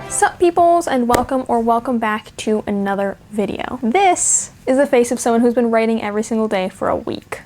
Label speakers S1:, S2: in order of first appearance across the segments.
S1: Sup peoples, and welcome back to another video. This is the face of someone who's been writing every single day for a week.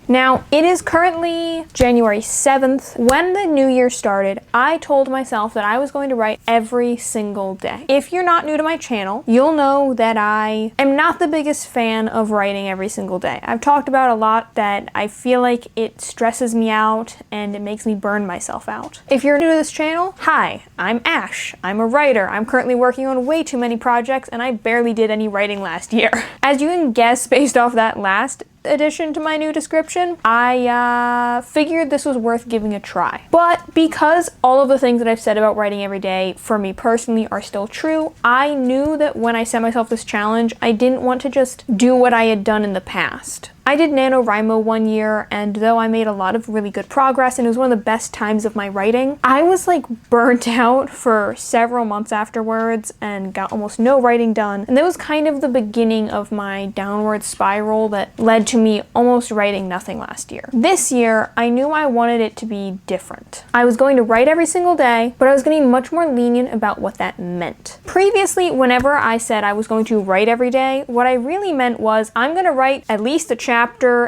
S1: Now, it is currently January 7th. When the new year started, I told myself that I was going to write every single day. If you're not new to my channel, you'll know that I am not the biggest fan of writing every single day. I've talked about a lot that I feel like it stresses me out and it makes me burn myself out. If you're new to this channel, hi, I'm Ash. I'm a writer. I'm currently working on way too many projects and I barely did any writing last year. As you can guess based off that last addition to my new description, I figured this was worth giving a try. But because all of the things that I've said about writing every day for me personally are still true, I knew that when I set myself this challenge, I didn't want to just do what I had done in the past. I did NaNoWriMo one year, and though I made a lot of really good progress and it was one of the best times of my writing, I was like burnt out for several months afterwards and got almost no writing done. And that was kind of the beginning of my downward spiral that led to me almost writing nothing last year. This year, I knew I wanted it to be different. I was going to write every single day, but I was going to be much more lenient about what that meant. Previously, whenever I said I was going to write every day, what I really meant was I'm going to write at least a chapter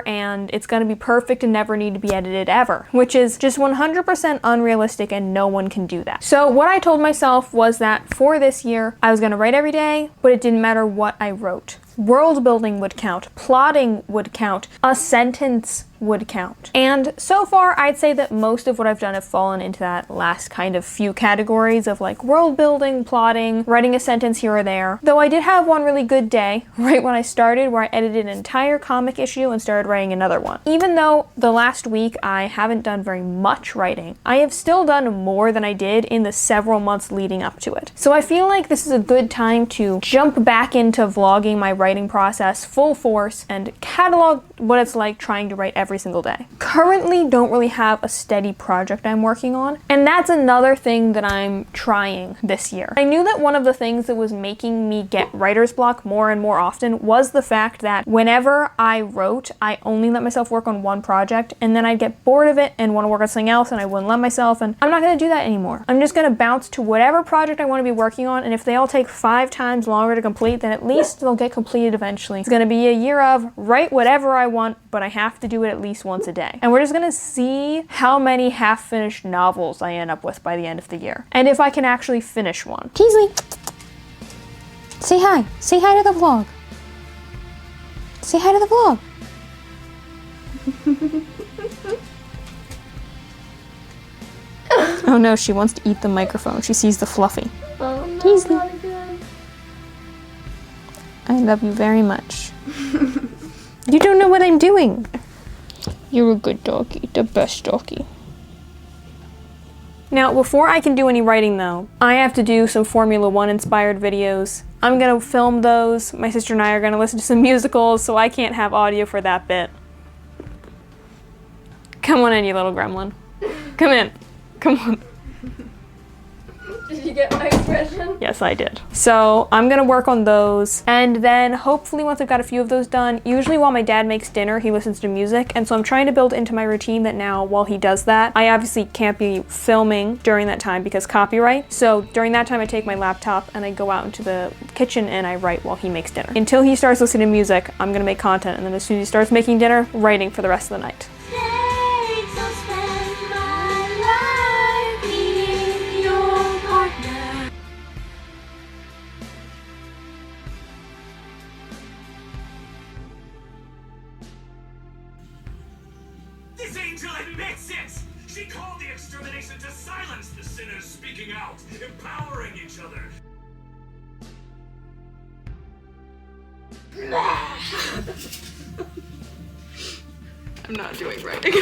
S1: and it's going to be perfect and never need to be edited ever, which is just 100% unrealistic and no one can do that. So what I told myself was that for this year, I was going to write every day, but it didn't matter what I wrote. World building would count, plotting would count, a sentence would count. And so far, I'd say that most of what I've done have fallen into that last kind of few categories of like world building, plotting, writing a sentence here or there. Though I did have one really good day right when I started where I edited an entire comic issue and started writing another one. Even though the last week I haven't done very much writing, I have still done more than I did in the several months leading up to it. So I feel like this is a good time to jump back into vlogging my writing writing process full force and catalog what it's like trying to write every single day. Currently don't really have a steady project I'm working on, and that's another thing that I'm trying this year. I knew that one of the things that was making me get writer's block more and more often was the fact that whenever I wrote, I only let myself work on one project, and then I'd get bored of it and want to work on something else, and I wouldn't let myself, and I'm not going to do that anymore. I'm just going to bounce to whatever project I want to be working on, and if they all take 5 times longer to complete, then at least they'll get completed eventually. It's going to be a year of write whatever I want, but I have to do it at least once a day. And we're just going to see how many half-finished novels I end up with by the end of the year, and if I can actually finish one.
S2: Peasley, say hi. Say hi to the vlog. Say hi to the vlog.
S1: Oh no, she wants to eat the microphone. She sees the fluffy.
S2: Oh no, Peasley. Not again.
S1: I love you very much. You don't know what I'm doing. You're a good doggy, the best doggy. Now, before I can do any writing though, I have to do some Formula 1 inspired videos. I'm gonna film those. My sister and I are gonna listen to some musicals, so I can't have audio for that bit. Come on in, you little gremlin. Come in. Come on.
S2: Did you get my expression?
S1: Yes, I did. So I'm gonna work on those, and then hopefully once I've got a few of those done, usually while my dad makes dinner, he listens to music, and so I'm trying to build into my routine that now while he does that, I obviously can't be filming during that time because copyright. So during that time I take my laptop and I go out into the kitchen and I write while he makes dinner. Until he starts listening to music, I'm gonna make content, and then as soon as he starts making dinner, writing for the rest of the night.
S3: This angel admits it! She called the extermination to silence the sinners speaking out, empowering each other.
S1: I'm not doing writing.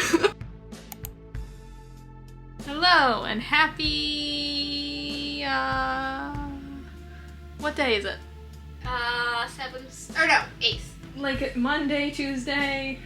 S1: Hello and happy, what day is it?
S2: 7th, or no, 8th.
S1: Like Monday, Tuesday?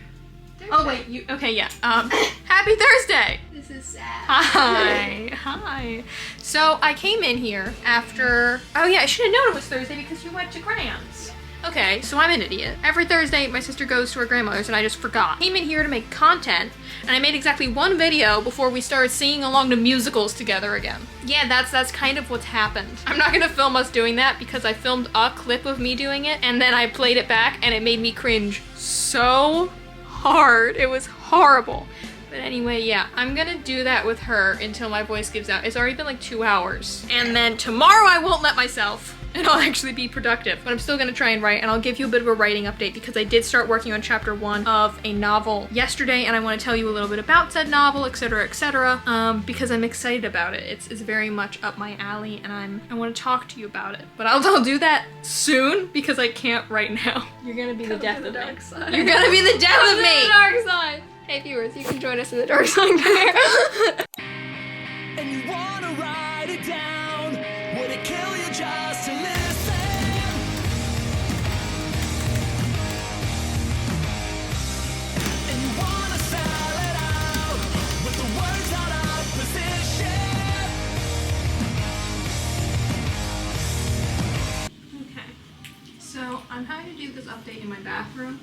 S2: Thursday.
S1: Oh wait, you, okay, yeah. Happy Thursday!
S2: This is sad.
S1: Hi, hi. So I came in here after, oh yeah, I should have known it was Thursday because you went to Grams. Okay, so I'm an idiot. Every Thursday, my sister goes to her grandmother's and I just forgot. Came in here to make content, and I made exactly one video before we started singing along to musicals together again. Yeah, that's kind of what's happened. I'm not gonna film us doing that because I filmed a clip of me doing it, and then I played it back and it made me cringe so hard. It was horrible. But anyway, yeah, I'm gonna do that with her until my voice gives out. It's already been like 2 hours. And then tomorrow I won't let myself, and I'll actually be productive. But I'm still gonna try and write, and I'll give you a bit of a writing update because I did start working on chapter 1 of a novel yesterday, and I wanna tell you a little bit about said novel, etc., because I'm excited about it. It's very much up my alley, and I wanna talk to you about it. But I'll do that soon because I can't right now. You're gonna be the death of me.
S2: Dark side.
S1: You're gonna be the death of me!
S2: The dark side. Hey viewers, you can join us in the dark side there.
S3: And you wanna write it down? Would it kill you just to listen? And you wanna spell it out with the words out of position?
S1: Okay, so I'm having to do this update in my bathroom.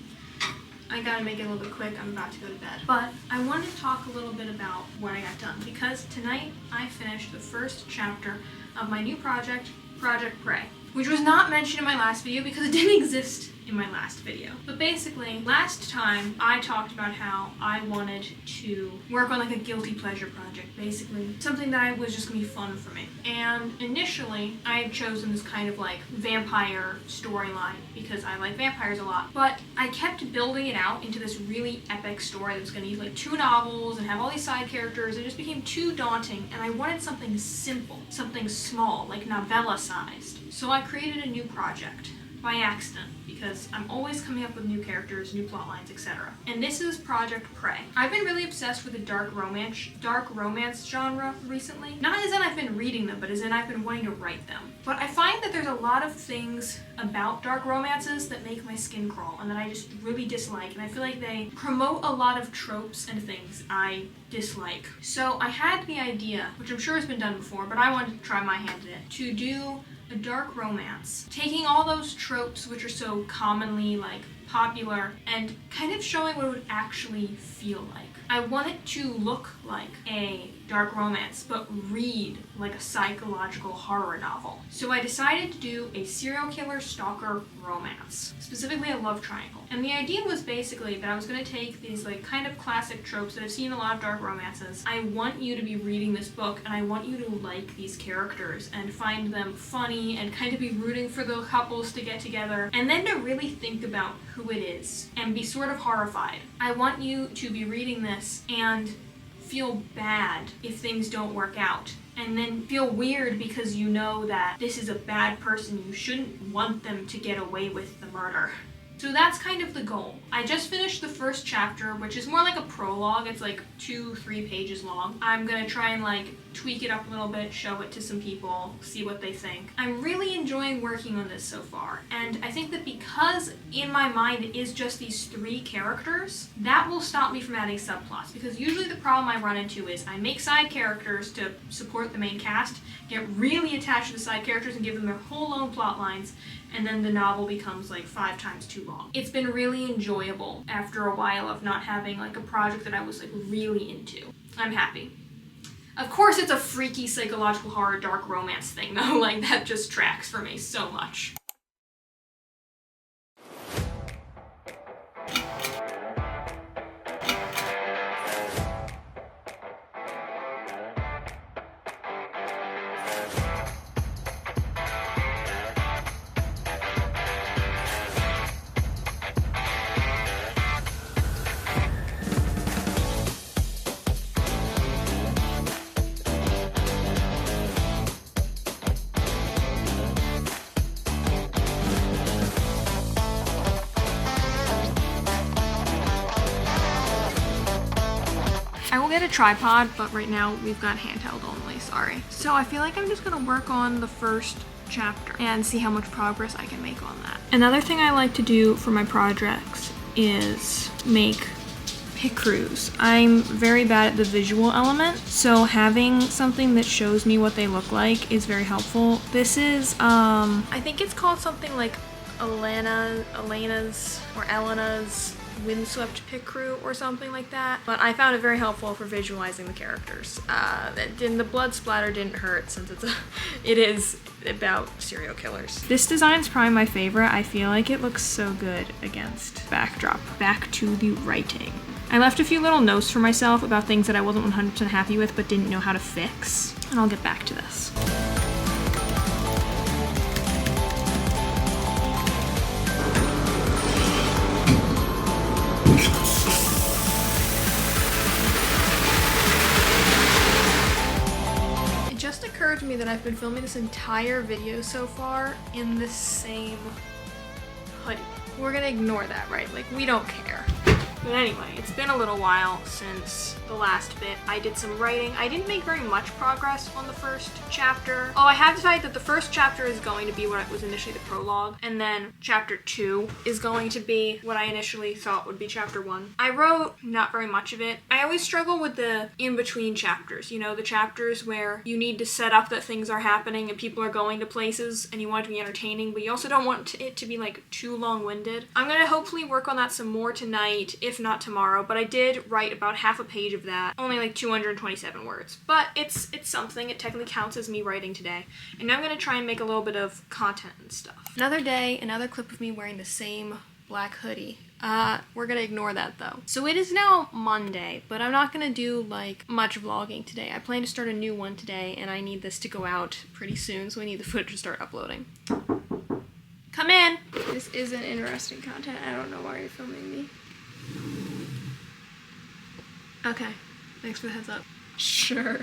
S1: I gotta make it a little bit quick, I'm about to go to bed. But I wanted to talk a little bit about what I got done, because tonight I finished the first chapter of my new project, Project Prey, which was not mentioned in my last video because it didn't exist in my last video. But basically, last time I talked about how I wanted to work on like a guilty pleasure project, basically something that was just gonna be fun for me. And initially, I had chosen this kind of like vampire storyline because I like vampires a lot. But I kept building it out into this really epic story that was gonna use like 2 novels and have all these side characters. It just became too daunting, and I wanted something simple, something small, like novella sized. So I created a new project by accident. because I'm always coming up with new characters, new plot lines, etc. And this is Project Prey. I've been really obsessed with the dark romance genre recently. Not as in I've been reading them, but as in I've been wanting to write them. But I find that there's a lot of things about dark romances that make my skin crawl and that I just really dislike, and I feel like they promote a lot of tropes and things I dislike. So I had the idea, which I'm sure has been done before, but I wanted to try my hand at it, to do a dark romance, taking all those tropes which are so commonly like popular and kind of showing what it would actually feel like. I want it to look like a dark romance, but read like a psychological horror novel. So I decided to do a serial killer stalker romance, specifically a love triangle. And the idea was basically that I was going to take these like kind of classic tropes that I've seen in a lot of dark romances. I want you to be reading this book and I want you to like these characters and find them funny and kind of be rooting for the couples to get together, and then to really think about who it is and be sort of horrified. I want you to be reading this and feel bad if things don't work out, and then feel weird because you know that this is a bad person. You shouldn't want them to get away with the murder. So that's kind of the goal. I just finished the first chapter, which is more like a prologue. It's like 2-3 pages long. I'm gonna try and like tweak it up a little bit, show it to some people, see what they think. I'm really enjoying working on this so far, and I think that because in my mind it is just these 3 characters, that will stop me from adding subplots, because usually the problem I run into is I make side characters to support the main cast, get really attached to the side characters and give them their whole own plot lines, and then the novel becomes like 5 times too long. It's been really enjoyable after a while of not having like a project that I was like really into. I'm happy. Of course it's a freaky psychological horror dark romance thing though, like that just tracks for me so much. I will get a tripod, but right now we've got handheld only, sorry. So I feel like I'm just gonna work on the first chapter and see how much progress I can make on that. Another thing I like to do for my projects is make pick crews. I'm very bad at the visual element, so having something that shows me what they look like is very helpful. This is, I think it's called something like Elena's or Elena's Windswept Pick Crew or something like that, but I found it very helpful for visualizing the characters. And the blood splatter didn't hurt since it is about serial killers. This design's probably my favorite. I feel like it looks so good against backdrop. Back to the writing. I left a few little notes for myself about things that I wasn't 100% happy with but didn't know how to fix, and I'll get back to this. It just occurred to me that I've been filming this entire video so far in the same hoodie. We're gonna ignore that, right? Like, we don't care. But anyway, it's been a little while since the last bit. I did some writing. I didn't make very much progress on the first chapter. Oh, I have decided that the first chapter is going to be what was initially the prologue, and then chapter 2 is going to be what I initially thought would be chapter 1. I wrote not very much of it. I always struggle with the in-between chapters, you know, the chapters where you need to set up that things are happening and people are going to places and you want it to be entertaining, but you also don't want it to be like too long-winded. I'm gonna hopefully work on that some more tonight, if not tomorrow, but I did write about half a page of that, only like 227 words, but it's something. It technically counts as me writing today, and now I'm gonna try and make a little bit of content and stuff. Another day, another clip of me wearing the same black hoodie. We're gonna ignore that though. So it is now Monday, but I'm not gonna do like much vlogging today. I plan to start a new one today, and I need this to go out pretty soon, so I need the footage to start uploading. Come in! This isn't interesting content. I don't know why you're filming me. Okay, thanks for the heads up. Sure.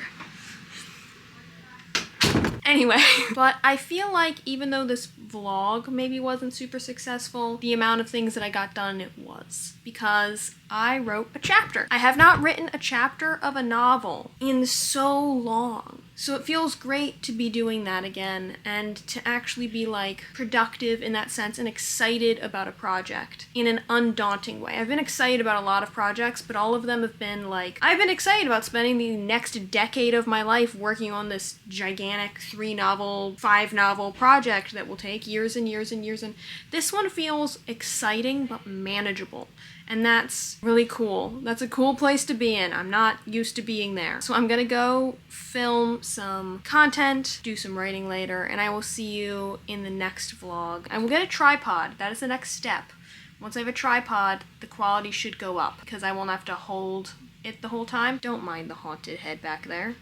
S1: Anyway, but I feel like even though this vlog maybe wasn't super successful, the amount of things that I got done, it was. Because I wrote a chapter. I have not written a chapter of a novel in so long. So it feels great to be doing that again and to actually be like productive in that sense and excited about a project in an undaunting way. I've been excited about a lot of projects, but all of them have been like, I've been excited about spending the next decade of my life working on this gigantic 3-novel, 5-novel project that will take years and years and years. And this one feels exciting but manageable. And that's really cool. That's a cool place to be in. I'm not used to being there. So I'm gonna go film some content, do some writing later, and I will see you in the next vlog. I will get a tripod. That is the next step. Once I have a tripod, the quality should go up because I won't have to hold it the whole time. Don't mind the haunted head back there.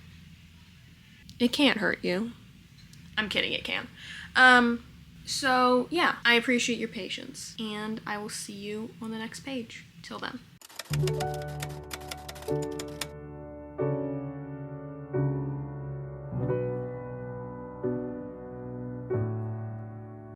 S1: It can't hurt you. I'm kidding, it can. So, yeah, I appreciate your patience, and I will see you on the next page. Till then.